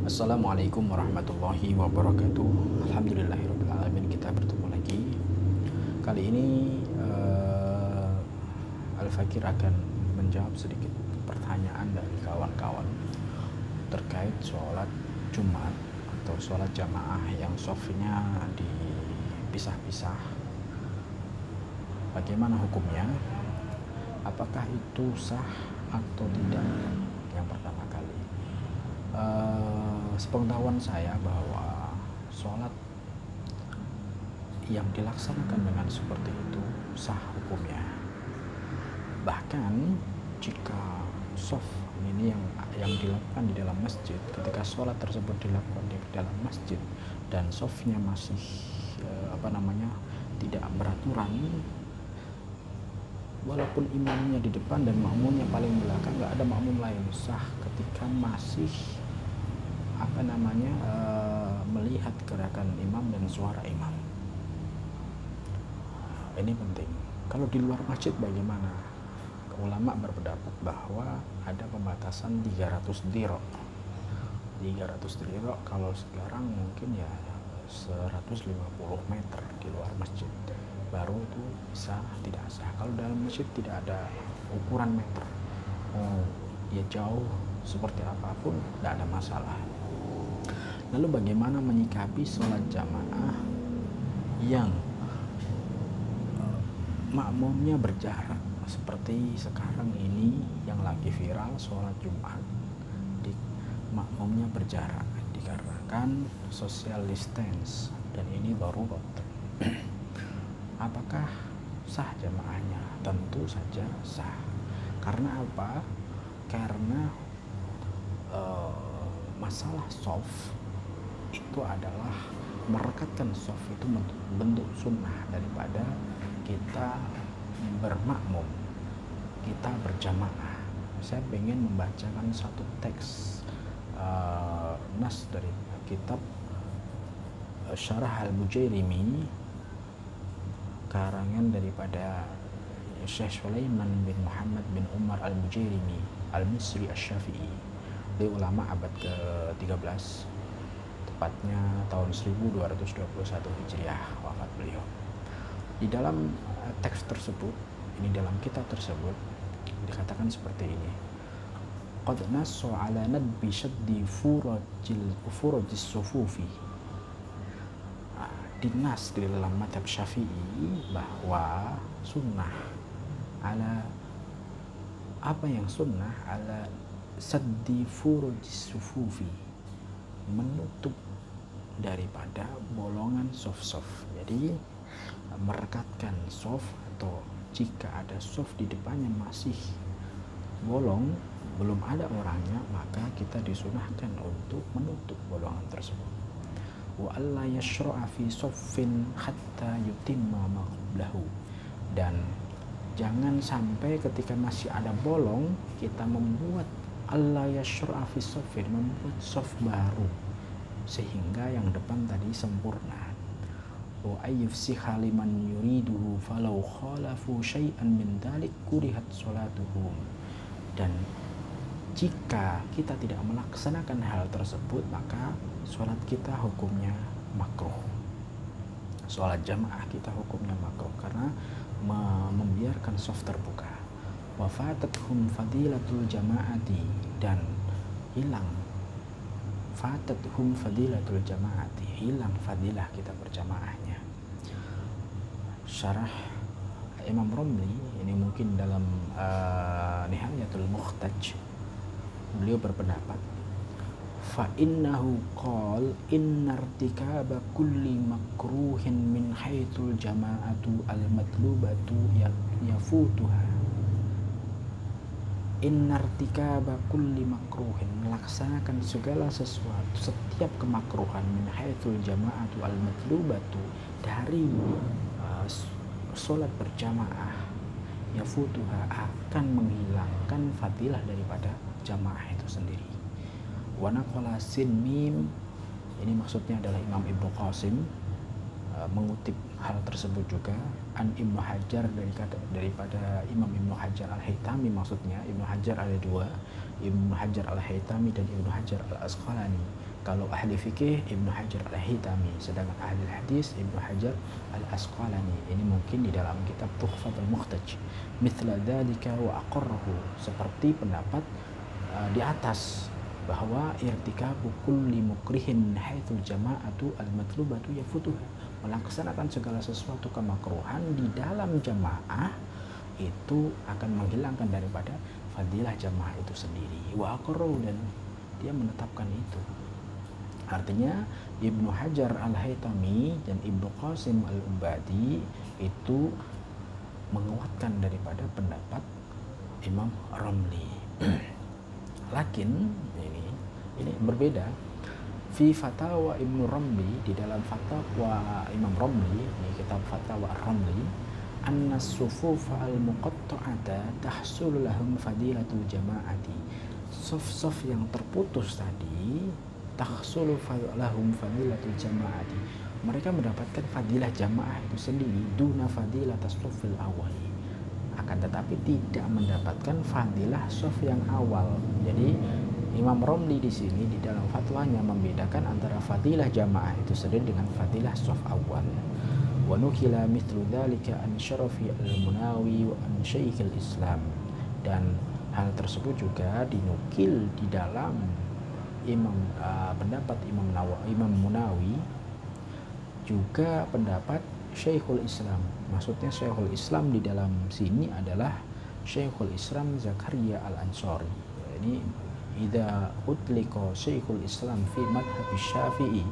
Assalamualaikum warahmatullahi wabarakatuh. Alhamdulillahirabbil alamin, kita bertemu lagi. Kali ini Al-Fakir akan menjawab sedikit pertanyaan dari kawan-kawan terkait sholat Jumat atau sholat jamaah yang shofnya dipisah-pisah. Bagaimana hukumnya? Apakah itu sah atau tidak? Yang pertama kali, sepengetahuan saya bahwa sholat yang dilaksanakan dengan seperti itu sah hukumnya. Bahkan jika shaf ini yang dilakukan di dalam masjid, ketika sholat tersebut dilakukan di dalam masjid dan shafnya masih tidak beraturan, walaupun imamnya di depan dan makmumnya paling belakang, nggak ada makmum lain, sah ketika masih melihat gerakan imam dan suara imam. Ini penting. Kalau di luar masjid bagaimana? Ulama berpendapat bahwa ada pembatasan 300 dirok. 300 dirok kalau sekarang mungkin ya 150 meter di luar masjid, baru itu bisa tidak sah. Kalau dalam masjid tidak ada ukuran meter, ya jauh seperti apapun tidak ada masalah. Lalu bagaimana menyikapi sholat jamaah yang makmumnya berjarak seperti sekarang ini yang lagi viral, sholat Jumat di makmumnya berjarak dikarenakan social distance dan ini darurat. Apakah sah jamaahnya? Tentu saja sah. Karena apa? Karena masalah shaf itu adalah merekatkan shaf itu bentuk sunnah daripada kita bermakmum, kita berjamaah. Saya ingin membacakan satu teks nas dari kitab Syarah Al-Mujairimi karangan daripada Syekh Sulaiman bin Muhammad bin Umar Al-Mujairimi Al-Misri Asy-Syafi'i. Beliau ulama abad ke-13, tepatnya tahun 1221 Hijriah wafat beliau. Di dalam teks tersebut, ini dalam kitab tersebut dikatakan seperti ini: qad nasu ala nadbi shaddi furajis sufufi. Dinas di dalam mazhab Syafi'i bahwa sunnah ala apa yang sunnah ala saddi furajis sufufi, menutup daripada bolongan sof-sof. Jadi merekatkan sof, atau jika ada sof di depannya masih bolong, belum ada orangnya, maka kita disunahkan untuk menutup bolongan tersebut. Wa alla yashra'a fi soffin hatta yutimma ma qablahu, dan jangan sampai ketika masih ada bolong kita membuat alla yashra'a fi soffin, membuat sof baru sehingga yang depan tadi sempurna. Wa ayyufsiha liman yuriduhu falau khalafu syai'an min dhalik kurihat sholatuhum, dan jika kita tidak melaksanakan hal tersebut maka sholat kita hukumnya makruh. Sholat jamaah kita hukumnya makruh karena membiarkan shaf terbuka. Wa fatathum fadilatul jamaati, dan hilang fatathum fadilatul jamaati, hilang fadilah kita berjamaahnya. Syarah Imam Romli ini mungkin dalam Nihayatul Muhtaj, beliau berpendapat fa innahu qol innartikaba kulli makruhin min haitsul jama'atu al-matlubatu yafutuha. Innartikaba kulli makruhin, melaksanakan segala sesuatu, setiap kemakruhan, min haitsul jama'atu al-matlubatu, dari sholat berjamaah, yafutuha, akan menghilangkan fadilah daripada jamaah itu sendiri. Wa naqala sin mim, ini maksudnya adalah Imam Ibnu Qasim mengutip hal tersebut juga an Ibnu Hajar daripada Imam Ibnu Hajar Al-Haytami. Maksudnya Ibnu Hajar ada dua, Ibnu Hajar Al-Haytami dan Ibnu Hajar Al-Asqalani. Kalau ahli fikih Ibnu Hajar al-Haytami, sedangkan ahli hadis Ibnu Hajar al-Asqalani. Ini mungkin di dalam kitab Tuhfatul Muhtaj. Mithla dzalika wa aqarrahu, seperti pendapat di atas bahwa irtikabu kulli mukrihin haitsul jama'atu al-matlubatu yafutuha, melaksanakan segala sesuatu kemakruhan di dalam jamaah itu akan menghilangkan daripada fadilah jamaah itu sendiri. Wa aqarrahu, dan dia menetapkan itu. Artinya Ibnu Hajar al-Haytami dan Ibnu Qasim al-Ubadi itu menguatkan daripada pendapat Imam Romli. Lakin ini berbeda. Fi Fatawa Ibnu Romli, di dalam fatwa Imam Romli, ini kitab Fatwa Romli, anna sufufa al-muqatta'ata tahsul lahum fadilatul jama'ati. Saf-saf yang terputus tadi tahsul lahum fadilatul jama'ati, mereka mendapatkan fadilah jamaah itu sendiri, duna fadilah tasfufil awali, akan tetapi tidak mendapatkan fadilah saf yang awal. Jadi Imam Romli di sini di dalam fatwanya membedakan antara fadilah jamaah itu sendiri dengan fadilah saf awal. Wa nukila mithlu dzalika an syarafi al-Munawi wa an Syekhul Islam, dan hal tersebut juga dinukil di dalam pendapat Imam Munawi, juga pendapat Syekhul Islam. Maksudnya Syekhul Islam di dalam sini adalah Syekhul Islam Zakaria al-Ansari. Ini idza utliqa Syekhul Islam fi madhhab Syafi'i,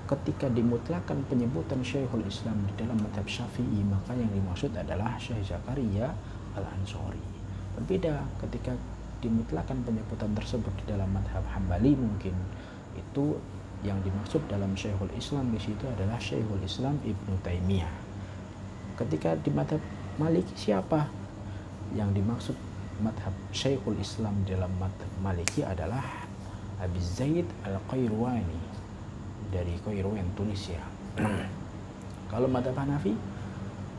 ketika dimutlakan penyebutan Syekhul Islam di dalam madhab Syafi'i, maka yang dimaksud adalah Syekh Zakaria al-Ansari. Berbeda ketika dimutlakan penyebutan tersebut di dalam madhab Hambali, mungkin itu yang dimaksud dalam Syekhul Islam di situ adalah Syekhul Islam Ibnu Taimiyah. Ketika di madhab Maliki, siapa yang dimaksud madhab Syekhul Islam dalam madhab Maliki adalah Abi Zaid al-Qayrawani dari Qayrawani, Tunisia. Kalau madhab Hanafi,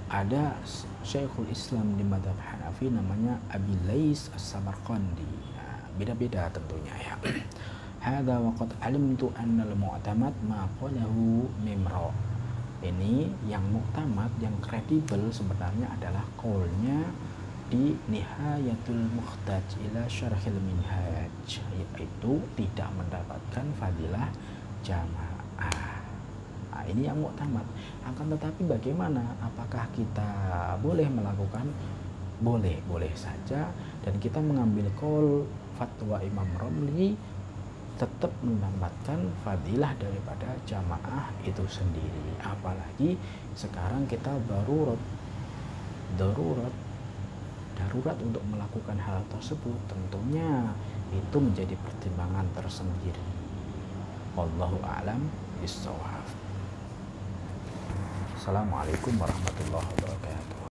ada Syekhul Islam di madhab Hanafi namanya Abi Lais as-Samarqandi. Beda-beda tentunya ya. Hadza wa qad alimtu anna al-mu'tamad ma qalahu Mimra. Ini yang muktamad, yang kredibel sebenarnya adalah qaulnya di Nihayatul Muhtaj ila Syarhil Minhaj, yaitu tidak mendapatkan fadilah jamaah. Ini yang muktamad. Akan tetapi bagaimana? Apakah kita boleh melakukan? Boleh saja. Dan kita mengambil qaul fatwa Imam Romli, tetap mendapatkan fadilah daripada jamaah itu sendiri. Apalagi sekarang kita darurat untuk melakukan hal tersebut, tentunya itu menjadi pertimbangan tersendiri. Wallahu a'lam bishawab. Assalamualaikum warahmatullahi wabarakatuh.